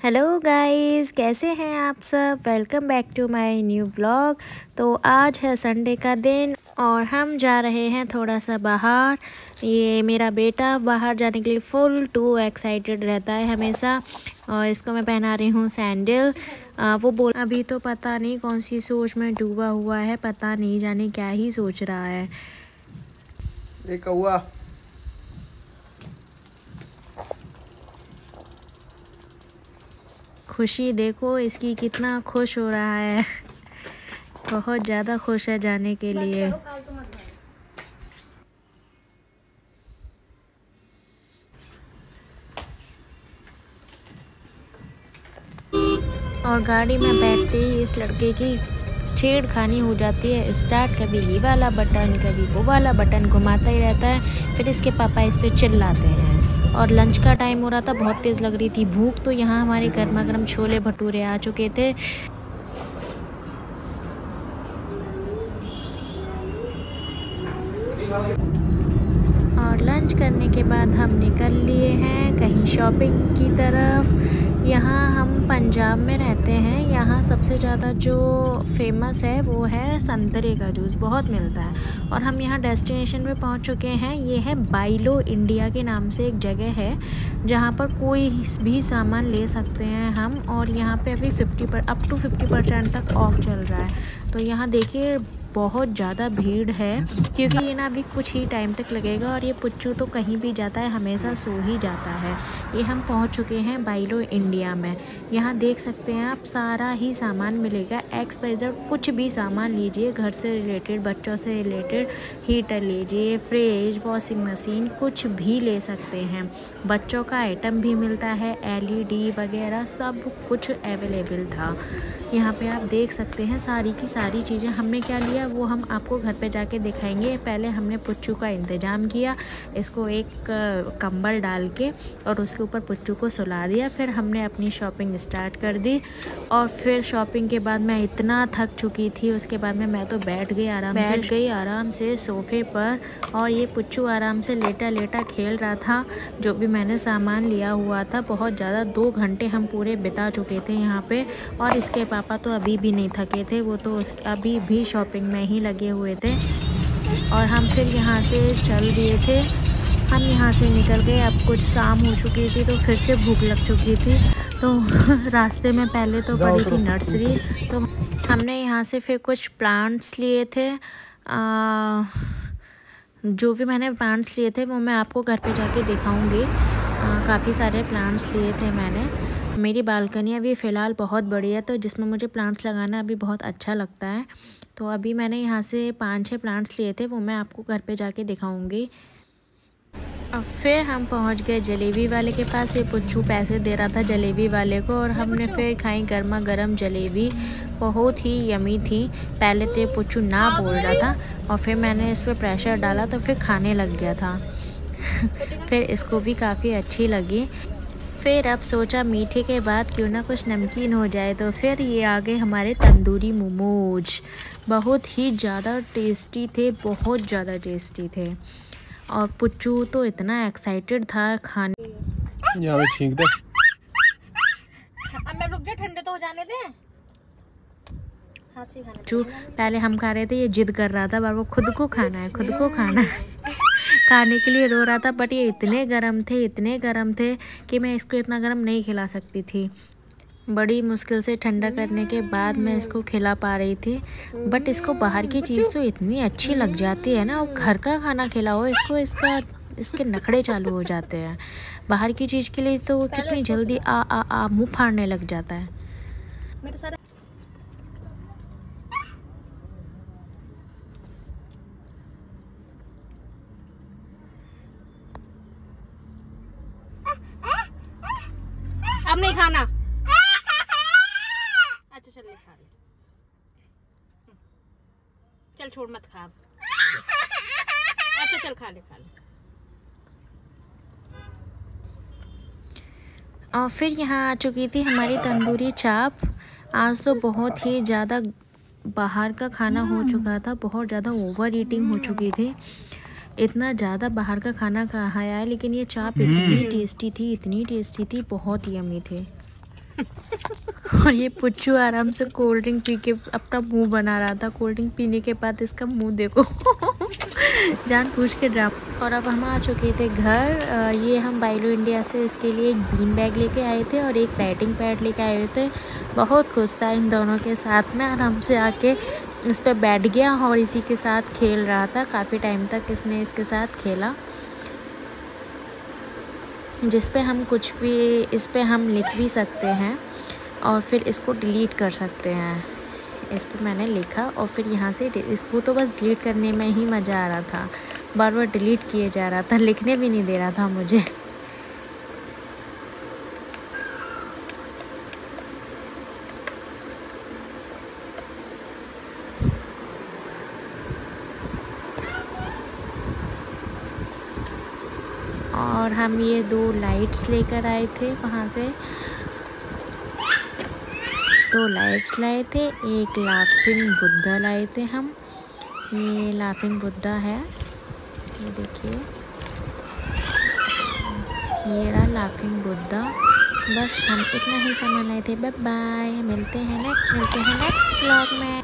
Hello guys, कैसे हैं आप सब। Welcome back to my new vlog. तो आज है संडे का दिन और हम जा रहे हैं थोड़ा सा बाहर। ये मेरा बेटा बाहर जाने के लिए फुल टू एक्साइटेड रहता है हमेशा। और इसको मैं पहना रही हूँ सैंडल। वो बोल अभी तो पता नहीं कौन सी सोच में डूबा हुआ है, पता नहीं जाने क्या ही सोच रहा है। एक हुआ खुशी देखो इसकी, कितना खुश हो रहा है। बहुत ज़्यादा खुश है जाने के लिए। और गाड़ी में बैठते ही इस लड़के की छेड़खानी हो जाती है स्टार्ट। कभी ये वाला बटन, कभी वो वाला बटन घुमाता ही रहता है। फिर इसके पापा इस पे चिल्लाते हैं। और लंच का टाइम हो रहा था, बहुत तेज़ लग रही थी भूख। तो यहाँ हमारे गर्मा गर्म छोले भटूरे आ चुके थे। और लंच करने के बाद हम निकल लिए हैं कहीं शॉपिंग की तरफ। यहाँ हम पंजाब में रहते हैं। यहाँ सबसे ज़्यादा जो फेमस है वो है संतरे का जूस, बहुत मिलता है। और हम यहाँ डेस्टिनेशन पे पहुँच चुके हैं। ये है बाइलो इंडिया के नाम से एक जगह है जहाँ पर कोई भी सामान ले सकते हैं हम। और यहाँ पे अभी अप टू 50% तक ऑफ चल रहा है। तो यहाँ देखिए बहुत ज़्यादा भीड़ है, क्योंकि ये ना अभी कुछ ही टाइम तक लगेगा। और ये पुच्चू तो कहीं भी जाता है हमेशा सो ही जाता है। ये हम पहुंच चुके हैं बाइलो इंडिया में। यहाँ देख सकते हैं आप, सारा ही सामान मिलेगा। XYZ कुछ भी सामान लीजिए, घर से रिलेटेड, बच्चों से रिलेटेड, हीटर लीजिए, फ्रिज, वॉशिंग मशीन, कुछ भी ले सकते हैं। बच्चों का आइटम भी मिलता है, LED वगैरह सब कुछ अवेलेबल था। यहाँ पे आप देख सकते हैं सारी की सारी चीज़ें। हमने क्या लिया वो हम आपको घर पे जाके दिखाएंगे। पहले हमने पुच्चू का इंतज़ाम किया, इसको एक कंबल डाल के और उसके ऊपर पुच्चू को सुला दिया। फिर हमने अपनी शॉपिंग स्टार्ट कर दी। और फिर शॉपिंग के बाद मैं इतना थक चुकी थी, उसके बाद में मैं तो बैठ गई आराम से सोफ़े पर। और ये पुच्चू आराम से लेटा लेटा खेल रहा था जो भी मैंने सामान लिया हुआ था। बहुत ज़्यादा 2 घंटे हम पूरे बिता चुके थे यहाँ पे। और इसके पापा तो अभी भी नहीं थके थे, वो तो अभी भी शॉपिंग में ही लगे हुए थे। और हम फिर यहाँ से चल दिए थे। हम यहाँ से निकल गए। अब कुछ शाम हो चुकी थी तो फिर से भूख लग चुकी थी। तो रास्ते में पहले तो पड़ी थी नर्सरी, तो हमने यहाँ से फिर कुछ प्लांट्स लिए थे। जो भी मैंने प्लांट्स लिए थे वो मैं आपको घर पे जाके दिखाऊंगी। काफ़ी सारे प्लांट्स लिए थे मैंने। मेरी बालकनी अभी फ़िलहाल बहुत बड़ी है, तो जिसमें मुझे प्लांट्स लगाना अभी बहुत अच्छा लगता है। तो अभी मैंने यहाँ से 5-6 प्लांट्स लिए थे, वो मैं आपको घर पे जाके दिखाऊंगी। और फिर हम पहुँच गए जलेबी वाले के पास। ये पुच्चू पैसे दे रहा था जलेबी वाले को, और हमने फिर खाई गर्मा गर्म जलेबी। बहुत ही यमी थी। पहले तो ये पुच्चू ना बोल रहा था और फिर मैंने इस पर प्रेशर डाला तो फिर खाने लग गया था। फिर इसको भी काफ़ी अच्छी लगी। फिर अब सोचा मीठे के बाद क्यों ना कुछ नमकीन हो जाए, तो फिर ये आ गए हमारे तंदूरी मोमोज। बहुत ही ज़्यादा टेस्टी थे, बहुत ज़्यादा टेस्टी थे। और पुच्चू तो इतना एक्साइटेड था खाने। यहाँ छींक दे। अब मैं रुक जा, ठंडे तो हो जाने दे। हाथ से खाना। पुच्चू पहले हम खा रहे थे, ये जिद कर रहा था बार वो खुद को खाना है, खुद को खाना है। खाने के लिए रो रहा था। बट ये इतने गर्म थे कि मैं इसको इतना गर्म नहीं खिला सकती थी। बड़ी मुश्किल से ठंडा करने के बाद मैं इसको खिला पा रही थी। बट इसको बाहर की चीज़ तो इतनी अच्छी लग जाती है ना, और घर का खाना खिलाओ इसको, इसके नखड़े चालू हो जाते हैं। बाहर की चीज़ के लिए तो कितनी जल्दी आ मुँह फाड़ने लग जाता है। अब नहीं खाना। अच्छा चल, ले खा ले। चल छोड़ मत खा। अच्छा चल खा ले। और फिर यहाँ आ चुकी थी हमारी तंदूरी चाप। आज तो बहुत ही ज़्यादा बाहर का खाना हो चुका था, बहुत ज़्यादा ओवर ईटिंग हो चुकी थी। इतना ज़्यादा बाहर का खाना खाया है, लेकिन ये चाप इतनी टेस्टी थी, बहुत यम्मी थे। और ये पुच्चू आराम से कोल्ड ड्रिंक पी के अपना मुंह बना रहा था। कोल्ड ड्रिंक पीने के बाद इसका मुंह देखो। जानबूझ के ड्रामा। और अब हम आ चुके थे घर। ये हम बाइलो इंडिया से इसके लिए एक बीन बैग लेके आए थे और एक राइटिंग पैड लेके आए थे। बहुत खुश था इन दोनों के साथ में। आराम से आके इस पर बैठ गया और इसी के साथ खेल रहा था। काफ़ी टाइम तक इसने इसके साथ खेला, जिस पे हम कुछ भी इस पे हम लिख भी सकते हैं और फिर इसको डिलीट कर सकते हैं। इस पर मैंने लिखा और फिर यहाँ से इसको तो बस डिलीट करने में ही मज़ा आ रहा था। बार बार डिलीट किए जा रहा था, लिखने भी नहीं दे रहा था मुझे। और हम ये 2 लाइट्स लेकर आए थे वहाँ से। 2 लाइट्स लाए थे। एक लाफिंग बुद्धा लाए थे हम। ये लाफिंग बुद्धा है, ये देखिए, ये रहा लाफिंग बुद्धा। बस हम इतना ही सामान लाए थे। बाय बाय, मिलते हैं नेक्स्ट व्लॉग में।